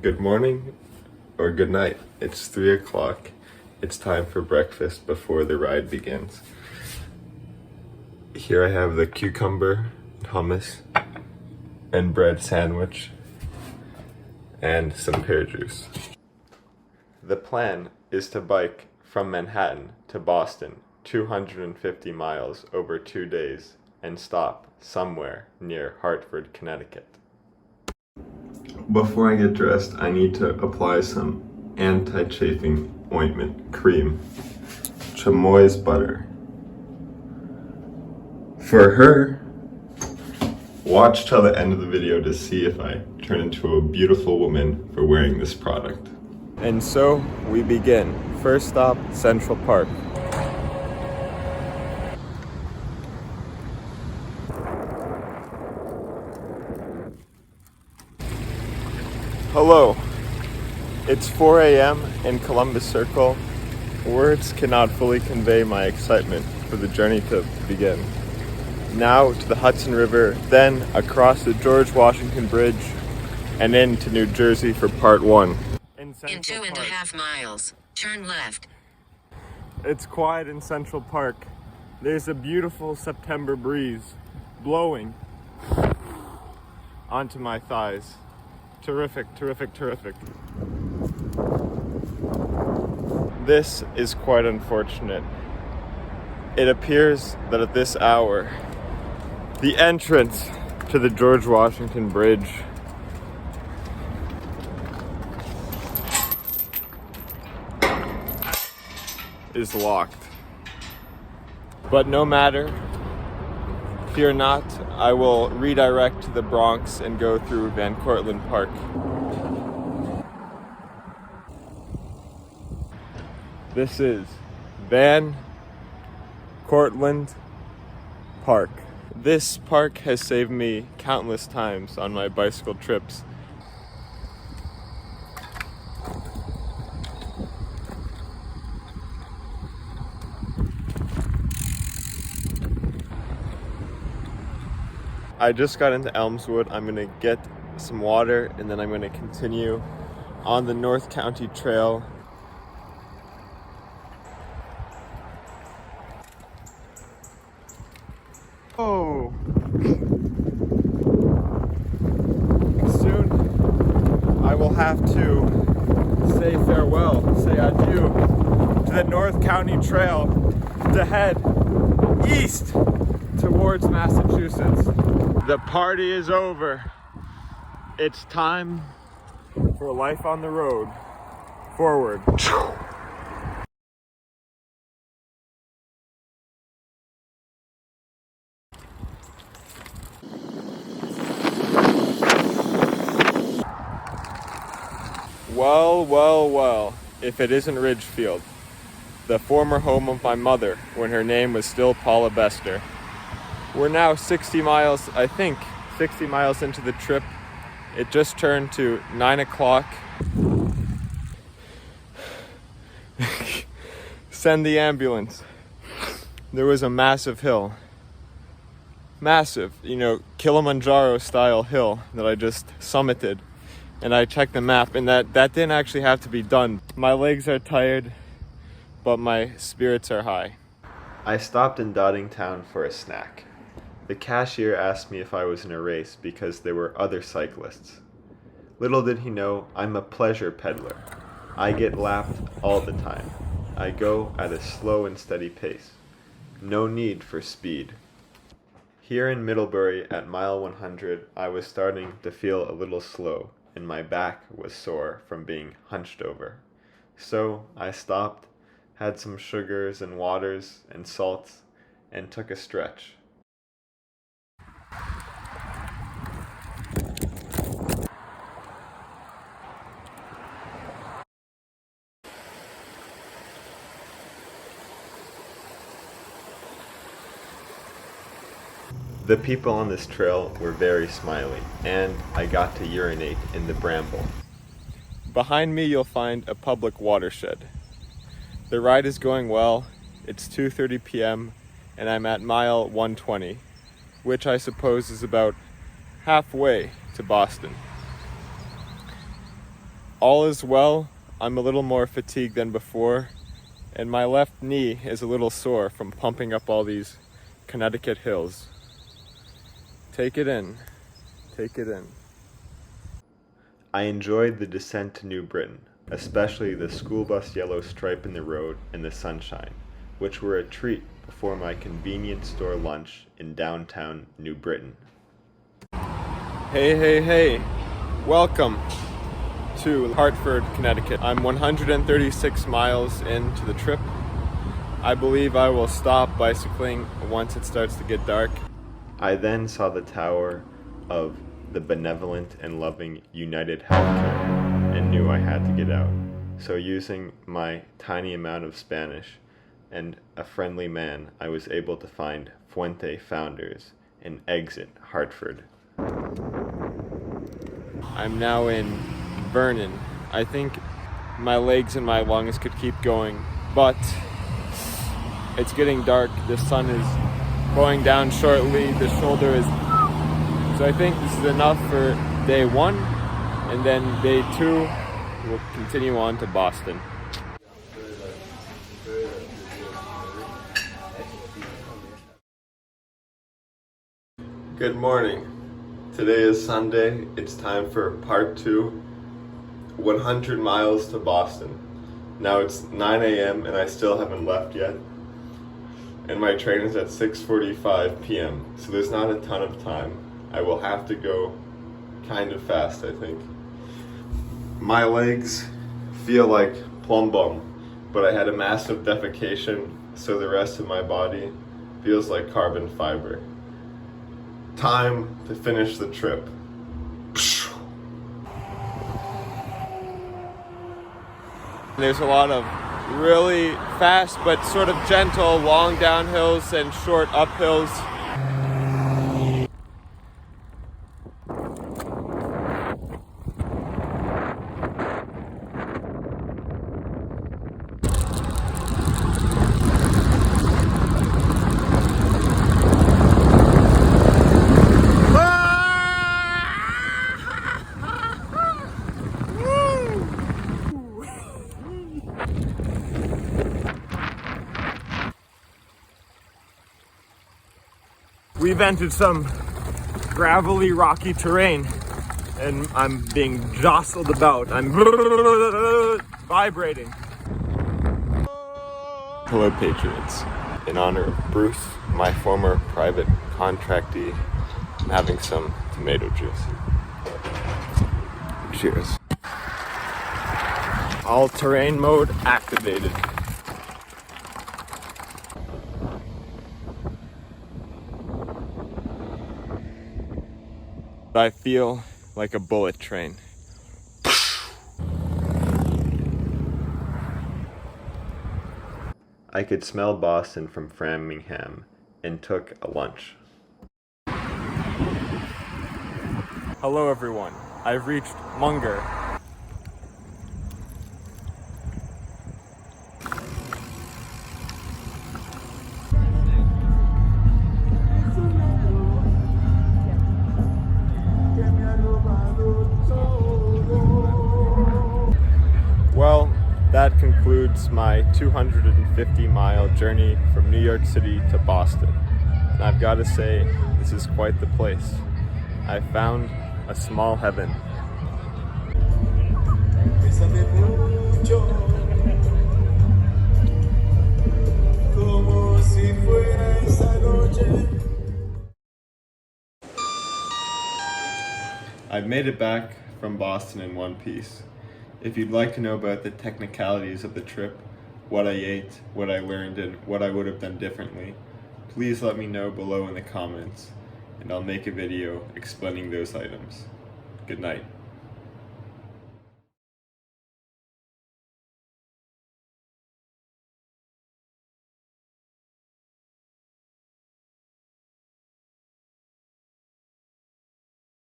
Good morning or good night. It's 3 o'clock. It's time for breakfast before the ride begins. Here I have the cucumber, hummus, and bread sandwich, and some pear juice. The plan is to bike from Manhattan to Boston, 250 miles over 2 days, and stop somewhere near Hartford, Connecticut. Before I get dressed, I need to apply some anti-chafing ointment cream, chamois butter. For her, watch till the end of the video to see if I turn into a beautiful woman for wearing this product. And so we begin. First stop, Central Park. Hello, it's 4 a.m. in Columbus Circle. Words cannot fully convey my excitement for the journey to begin. Now to the Hudson River, then across the George Washington Bridge, and into New Jersey for part 1. In 2.5 miles, turn left. It's quiet in Central Park. There's a beautiful September breeze blowing onto my thighs. Terrific, terrific, terrific. This is quite unfortunate. It appears that at this hour, the entrance to the George Washington Bridge is locked. But no matter, fear not, I will redirect to the Bronx and go through Van Cortlandt Park. This is Van Cortlandt Park. This park has saved me countless times on my bicycle trips. I just got into Elmswood. I'm gonna get some water and then I'm gonna continue on the North County Trail. Oh, soon I will have to say farewell, say adieu to the North County Trail to head east towards Massachusetts. The party is over. It's time for life on the road. Forward. Well, well, well, if it isn't Ridgefield, the former home of my mother when her name was still Paula Bester. We're now 60 miles, I think, 60 miles into the trip. It just turned to 9 o'clock. Send the ambulance. There was a massive hill. Massive, Kilimanjaro style hill that I just summited. And I checked the map and that didn't actually have to be done. My legs are tired, but my spirits are high. I stopped in Doddingtown for a snack. The cashier asked me if I was in a race because there were other cyclists. Little did he know, I'm a pleasure peddler. I get lapped all the time. I go at a slow and steady pace. No need for speed. Here in Middlebury at mile 100, I was starting to feel a little slow, and my back was sore from being hunched over. So I stopped, had some sugars and waters and salts, and took a stretch. The people on this trail were very smiley, and I got to urinate in the bramble. Behind me you'll find a public watershed. The ride is going well. It's 2:30 p.m. and I'm at mile 120, which I suppose is about halfway to Boston. all is well. I'm a little more fatigued than before, and my left knee is a little sore from pumping up all these Connecticut hills. Take it in. Take it in. I enjoyed the descent to New Britain, especially the school bus yellow stripe in the road and the sunshine, which were a treat before my convenience store lunch in downtown New Britain. Hey, hey, hey. Welcome to Hartford, Connecticut. I'm 136 miles into the trip. I believe I will stop bicycling once it starts to get dark. I then saw the tower of the benevolent and loving United Healthcare and knew I had to get out. So using my tiny amount of Spanish and a friendly man, I was able to find Fuente Founders and exit Hartford. I'm now in Vernon. I think my legs and my lungs could keep going, but it's getting dark. The sun is going down shortly. The shoulder is... So I think this is enough for day 1, and then day 2, we'll continue on to Boston. Good morning. Today is Sunday. It's time for part 2, 100 miles to Boston. Now it's 9 a.m. and I still haven't left yet. And my train is at 6:45 p.m. So there's not a ton of time. I will have to go kind of fast, I think. My legs feel like plum bum, but I had a massive defecation, so the rest of my body feels like carbon fiber. Time to finish the trip. There's a lot of really fast but sort of gentle long downhills and short uphills. We've entered some gravelly, rocky terrain, and I'm being jostled about. I'm vibrating. Hello, Patriots. In honor of Bruce, my former private contractee, I'm having some tomato juice. Cheers. All terrain mode activated. I feel like a bullet train. I could smell Boston from Framingham and took a lunch. Hello everyone, I've reached Munger. Well, that concludes my 250-mile journey from New York City to Boston. And I've got to say, this is quite the place. I found a small heaven. I've made it back from Boston in one piece. If you'd like to know about the technicalities of the trip, what I ate, what I learned, and what I would have done differently, please let me know below in the comments, and I'll make a video explaining those items. Good night.